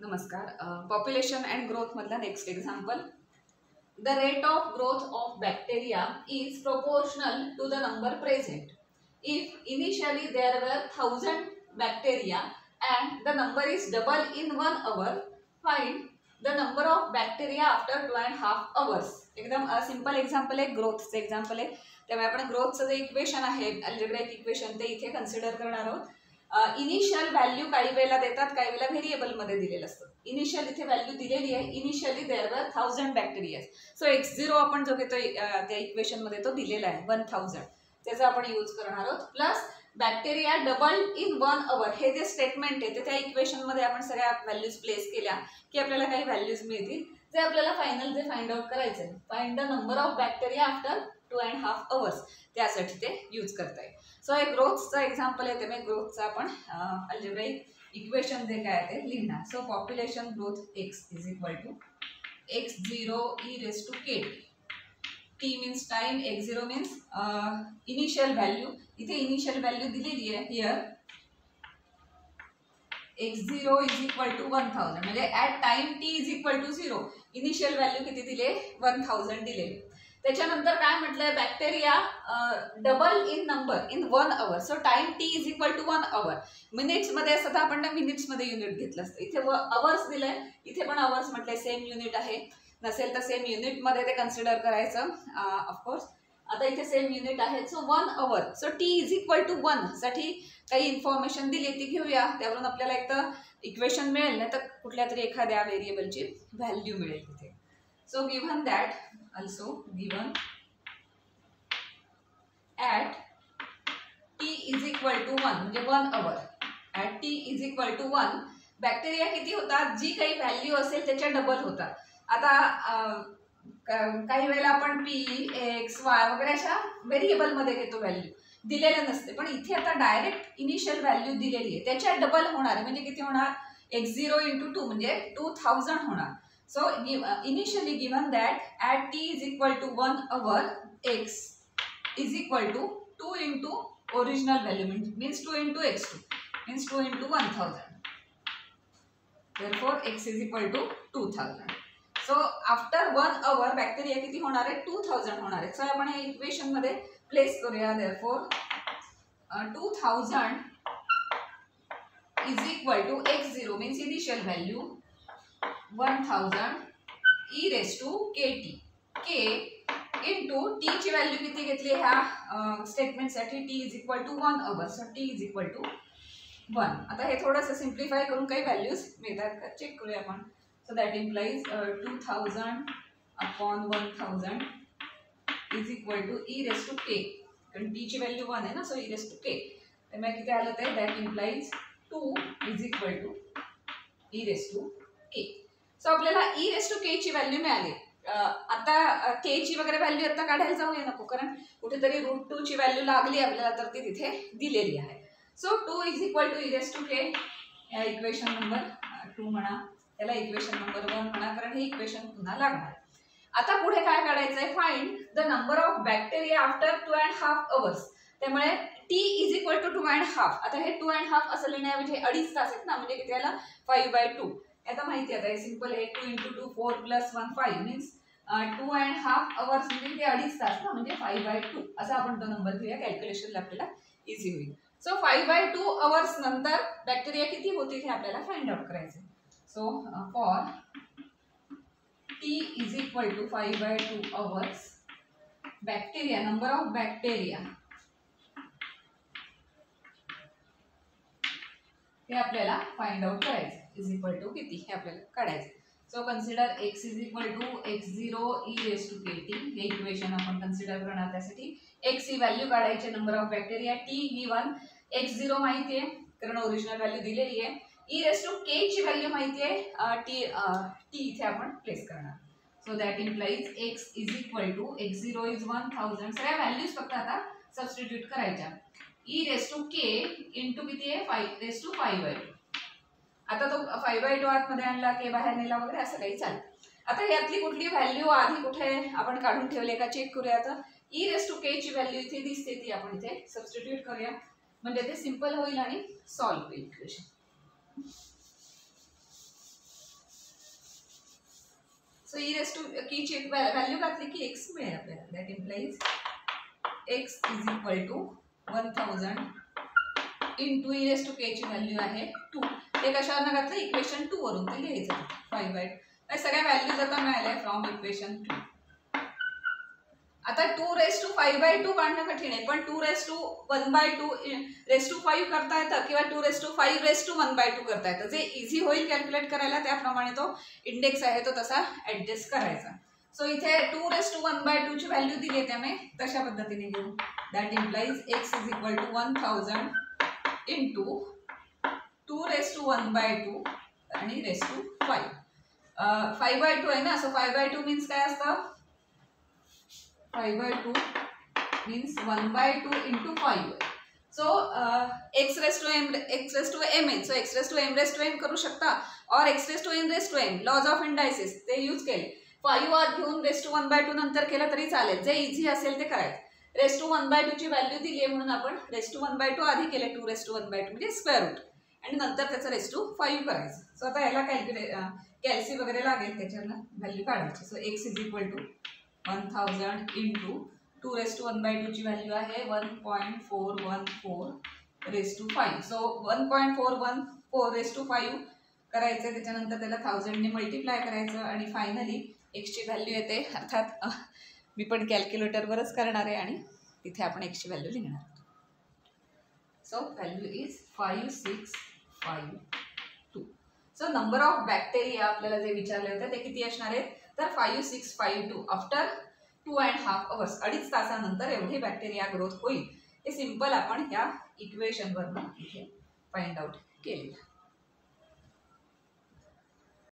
नमस्कार. Population and growth मधला next example. The rate of growth of bacteria is proportional to the number present. If initially there were 1000 bacteria and the number is double in 1 hour, find the number of bacteria after 2.5 hours. एकदम simple example आहे, ग्रोथचं example आहे. त्यामुळे आपण ग्रोथचं जे equation आहे, algebraic equation, ते इथे कन्सिडर करणार आहोत. इनिशियल व्हॅल्यू काही वेळेला देतात, काही वेळेला व्हेरिएबलमध्ये दिलेलं असतं. इनिशियल इथे व्हॅल्यू दिलेली आहे. Initially there were 1000 bacteria. So x0 आपण जो घेतोय त्या इक्वेशनमध्ये तो दिलेला आहे 1000. त्याचा आपण यूज करणार आहोत. Plus bacteria double in 1 hour हे जे स्टेटमेंट आहे ते त्या इक्वेशनमध्ये आपण सगळ्या व्हॅल्यूज प्लेस केल्या की आपल्याला काही व्हॅल्यूज मिळतील, जे आपल्याला फायनल जे फाइंड आउट करायचं आहे. Find the number of bacteria after 2.5 hours, त्यासाठी ते यूज करताय. सो हे ग्रोथचं एक्झाम्पल आहे. त्यामुळे ग्रोथचं आपण अल्जेब्राइक इक्वेशन जे काय ते लिहिणार. So population growth x is equal to x0 e raised to kt. t means time, x0 means initial value. इथे इनिशियल व्हॅल्यू दिलेली आहे. Here x0 is equal to 1000, म्हणजे at time t is equal to 0. Initial value किती दिले? 1000 दिले. त्याच्यानंतर काय म्हटलंय? Bacteria double in number in 1 hour. So time t is equal to 1 hour. मिनिट्समध्ये असतं तर आपण मिनिट्समध्ये युनिट घेतलं असतं. इथे अवर्स दिलंय, इथे पण अवर्स म्हटलंय. सेम युनिट आहे. नसेल तर सेम युनिटमध्ये ते कन्सिडर करायचं ऑफकोर्स. आता इथे सेम युनिट आहे. So 1 hour. So t is equal to 1 साठी काही इन्फॉर्मेशन दिली ती घेऊया. त्यावरून आपल्याला एक तर इक्वेशन मिळेल, नाही तर कुठल्या तरी एखाद्या व्हेरिएबलची व्हॅल्यू मिळेल तिथे. So given that, also given at t is equal to 1, म्हणजे 1 hour, at t is equal to 1, bacteria किती होतात? जी काही व्हॅल्यू असेल त्याच्या डबल होतात. आता काही वेळेला आपण p, x, y वगैरे अशा व्हेरिएबलमध्ये घेतो व्हॅल्यू, दिलेलं नसते. पण इथे आता डायरेक्ट इनिशियल व्हॅल्यू दिलेली आहे, त्याच्या डबल होणार आहे. म्हणजे किती होणार? x0 into 2 म्हणजे 2000 होणार. So initially given that at t is equal to 1 hour, x is equal to 2 into original value, means 2 into x2, means 2 into 1000. Therefore x is equal to 2000. So after 1 hour bacteria किती होणार आहे? 2000 होणार आहे. So आपण हे equation मध्ये place करूया. Therefore 2000 is equal to x0 means initial value 1000 e raised to kt. k into t ची व्हॅल्यू किती घेतली ह्या स्टेटमेंटसाठी? t is equal to 1 hour. so t is equal to 1. आता हे थोडंसं सिम्प्लिफाय करून काही व्हॅल्यूज मिळतात का चेक करूया आपण. So that implies 2000 upon 1000 is equal to e raised to k. कारण t ची व्हॅल्यू 1 आहे ना, so e raised to k. त्यामुळे किती आलं ते? That implies 2 is equal to e raised to k. So आपल्याला e raised to k ची व्हॅल्यू मिळाली. आता k ची वगैरे व्हॅल्यू आता काढायला जाऊया नको, कारण कुठेतरी √2 ची व्हॅल्यू लागली आपल्याला, तर ती तिथे दिलेली आहे. So 2 is equal to e raised to k. या इक्वेशन नंबर 2 म्हणा, त्याला इक्वेशन नंबर 1 म्हणा, कारण हे इक्वेशन पुन्हा लागणार. आता पुढे काय काढायचंय? Find the number of bacteria after 2.5 hours. त्यामुळे t इज इक्वल टू 2.5. आता हे 2.5 असं लिहिण्याऐवजी 2.5 तास आहेत ना, म्हणजे किती आला? 5/2. आता माहिती आहे, सिंपल आहे. 2 into 2 4 plus 1 5 मीन्स 2.5 hours म्हणजे ते 2.5 तास ना, म्हणजे 5/2 असा आपण तो नंबर घेऊया. कॅल्क्युलेशनला आपल्याला इझी होईल. सो 5/2 hours नंतर बॅक्टेरिया किती होती हे आपल्याला फाइंड आउट करायचं. So for t is equal to 5/2 hours, bacteria, number of bacteria हे आपल्याला फाइंड आउट करायचं. इज इक्वल टू किती हे आपल्याला काढायचं. So consider x is equal to x0 e raised to kt. हे इक्वेशन आपण कन्सिडर करणार. त्यासाठी x ही व्हॅल्यू काढायची, number of bacteria. t given x0 माहिती आहे कारण ओरिजिनल व्हॅल्यू दिलेली आहे. e raised to k ची व्हॅल्यू माहिती आहे. t इथे आपण प्लेस करणार. So that implies x is equal to x0 is 1000. सगळ्या व्हॅल्यूज फक्त आता सबस्टिट्यूट करायच्या. e raised to k into किती आहे? 5 raised to 5/2. आता तो 5/2 आतमध्ये आणला, k बाहेर नेला वगैरे असं काही चालेल. आता यातली कुठली व्हॅल्यू आधी कुठे आपण काढून ठेवले का चेक करूया. आता e raised to k ची व्हॅल्यू इथे दिसते, ती आपण इथे सबस्टिट्यूट करूया, म्हणजे ते सिंपल होईल आणि सॉल्व्ह होईल इक्वेशन. ई रेस टू कीची व्हॅल्यू घातली की एक्स मिळेल आपल्याला. That implies x is equal to 1000 into e raise to k ची व्हॅल्यू आहे 2. ते कशावरनं घातलं, इक्वेशन 2 वरून ते लिहायचं 5/2. सगळ्या व्हॅल्यूज आता मिळाल्या फ्रॉम इक्वेशन 2. आता 2 रेस टू 5/2 काढणं कठीण आहे, पण 2 रेस टू 1/2 रेस टू 5 करता येतं किंवा 2 रेस टू 5 रेस टू 1/2 करता येतं. जे इझी होईल कॅल्क्युलेट करायला त्याप्रमाणे तो इंडेक्स आहे तो तसा ऍडजस्ट करायचा. सो इथे 2 रेस टू 1/2 ची व्हॅल्यू दिली आहे त्यामुळे तशा पद्धतीने घेऊ. That implies x is equal to 1000 into 2 raise to 1/2 आणि रेस टू 5. 5/2 आहे ना, सो 5/2 मीन्स काय असतं, 5/2 means 1/2 into 5. So x raised to m n. So x raised to m raised to n करू शकता और x raised to n raised to m. Laws of indices ते use केले. 5 आत घेऊन रेस टू 1/2 नंतर केलं तरी चालेल, जे इझी असेल ते करायचं. रेस टू 1/2 ची व्हॅल्यू दिली आहे म्हणून आपण रेस टू 1/2 आधी केले 2 रेस टू 1/2 म्हणजे स्क्वेअर रूट आणि नंतर त्याचं रेस टू 5 करायचं. सो आता याला कॅल्सी वगैरे लागेल त्याच्यानं व्हॅल्यू काढायची. So x is equal to 1000 into 2 raise to 1/2 ची व्हॅल्यू आहे 1.414 raise to 5. So 1.414 raise to 5 करायचं, त्याच्यानंतर त्याला 1000 ने मल्टिप्लाय करायचं आणि फायनली x ची व्हॅल्यू येते. अर्थात मी पण कॅल्क्युलेटरवरच करणार आहे आणि तिथे आपण x ची व्हॅल्यू लिहिणार. So value is 5652. So number of bacteria आपल्याला जे विचारले होते ते किती असणार आहेत, तर 5652 आफ्टर 2.5 hours 2.5 तासानंतर एवढे बॅक्टेरिया ग्रोथ होईल. हे सिंपल आपण या इक्वेशनवरून इथे फाइंड आउट केले.